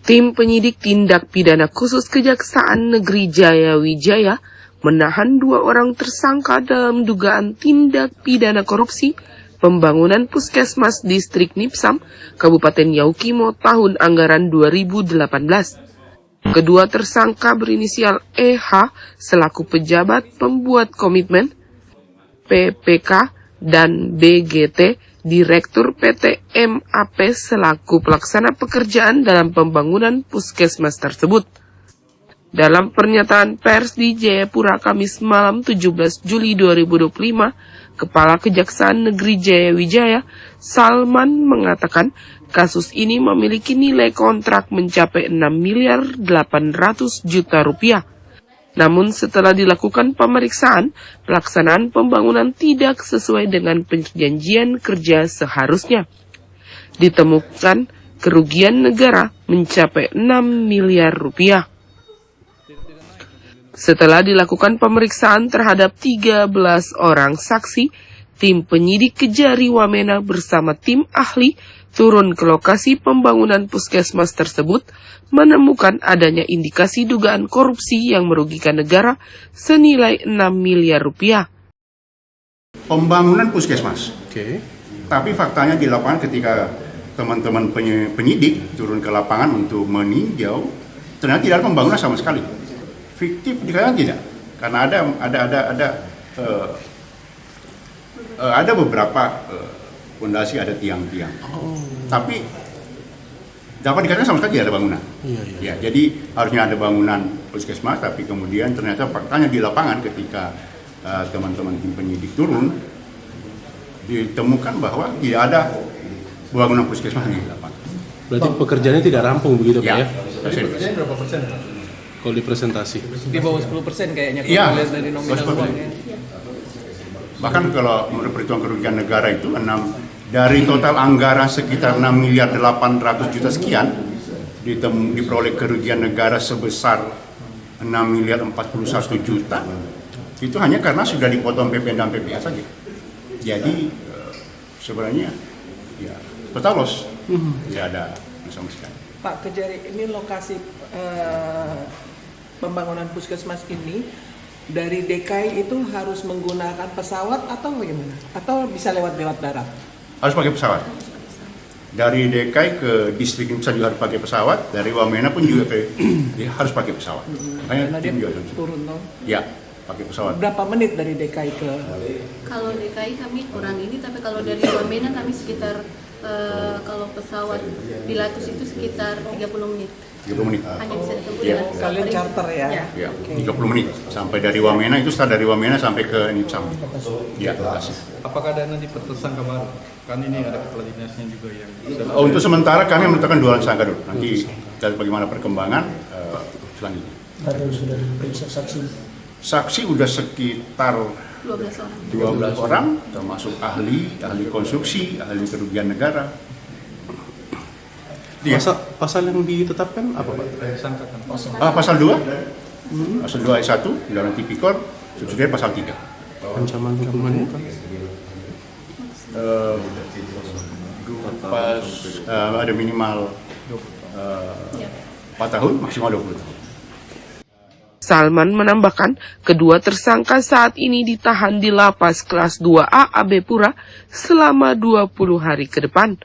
Tim penyidik tindak pidana khusus Kejaksaan Negeri Jaya Wijaya menahan 2 orang tersangka dalam dugaan tindak pidana korupsi pembangunan puskesmas distrik Nipsam, Kabupaten Yaukimo tahun anggaran 2018. Kedua tersangka berinisial EH selaku pejabat pembuat komitmen, PPK, dan BGT, Direktur PT MAP selaku pelaksana pekerjaan dalam pembangunan puskesmas tersebut. Dalam pernyataan pers di Jayapura Kamis malam 17 Juli 2025, Kepala Kejaksaan Negeri Jaya Wijaya, Salman, mengatakan kasus ini memiliki nilai kontrak mencapai 6.800 juta rupiah. Namun setelah dilakukan pemeriksaan, pelaksanaan pembangunan tidak sesuai dengan perjanjian kerja seharusnya. Ditemukan kerugian negara mencapai 6 miliar rupiah. Setelah dilakukan pemeriksaan terhadap 13 orang saksi, tim penyidik Kejari Wamena bersama tim ahli turun ke lokasi pembangunan puskesmas tersebut, menemukan adanya indikasi dugaan korupsi yang merugikan negara senilai 6 miliar rupiah. Pembangunan puskesmas. Tapi faktanya di lapangan ketika teman-teman penyidik turun ke lapangan untuk meninjau, ternyata tidak ada pembangunan sama sekali. Fiktif dikatakan tidak, karena ada beberapa fondasi, ada tiang-tiang. Tapi dapat dikatakan sama sekali tidak ada bangunan. Ya, jadi harusnya ada bangunan puskesmas, tapi kemudian ternyata faktanya di lapangan ketika teman-teman tim penyidik turun, ditemukan bahwa tidak ada bangunan puskesmas di lapangan. Berarti pekerjaannya tidak rampung begitu Pak ya? Persen berapa persen? Kalau di presentasi. Di bawah 10% kayaknya kalau Ya, lihat dari nominal uangnya. Bahkan kalau menurut perhitungan kerugian negara itu dari total anggaran sekitar 6.800 juta sekian, diperoleh kerugian negara sebesar 6.041 juta. Itu hanya karena sudah dipotong PPN dan PPA saja. Jadi sebenarnya ya total loss, tidak ada sama sekali. Pak Kejari, ini lokasi pembangunan puskesmas ini dari DKI itu harus menggunakan pesawat atau bagaimana? Atau bisa lewat darat? Harus pakai pesawat. Dari DKI ke distrik Nipsam juga harus pakai pesawat. Dari Wamena pun juga harus pakai pesawat. Karena dia turun dong? Ya, pakai pesawat. Berapa menit dari DKI ke? Kalau DKI kami kurang ini, tapi kalau dari Wamena kami sekitar kalau pesawat Pilatus itu sekitar 30 menit. 30 menit. Hanya bisa ditempuh Ya. dengan pesawat. Kalian charter ya? Ya, 30 menit. Sampai dari Wamena itu start dari Wamena sampai ke Nipsam. Ya, lokasi. Apakah ada nanti tersangka baru? Kan ini ada kepala dinasnya juga yang... Untuk sementara kami menentukan 2 tersangka dulu. Nanti dari bagaimana perkembangan selanjutnya. Ada sudah diperiksa saksi? Saksi udah sekitar 12 orang. 12 orang, termasuk ahli konstruksi, ahli kerugian negara. Pasal yang ditetapkan apa Pak? Disangkakan. Pasal 2? Pasal 2 ayat 1, Undang-Undang Tipikor, subsidiary pasal 3. Ancaman hukumannya? Ada minimal 4 tahun, maksimal 20 tahun. Salman menambahkan, kedua tersangka saat ini ditahan di lapas kelas 2A AB Pura selama 20 hari ke depan.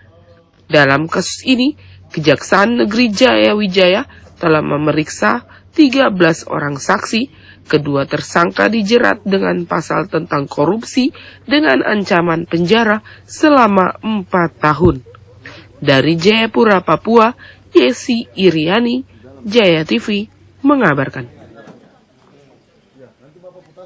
Dalam kasus ini, Kejaksaan Negeri Jaya Wijaya telah memeriksa 13 orang saksi. Kedua tersangka dijerat dengan pasal tentang korupsi dengan ancaman penjara selama 4 tahun. Dari Jayapura, Papua, Yesi Iriani, Jaya TV mengabarkan.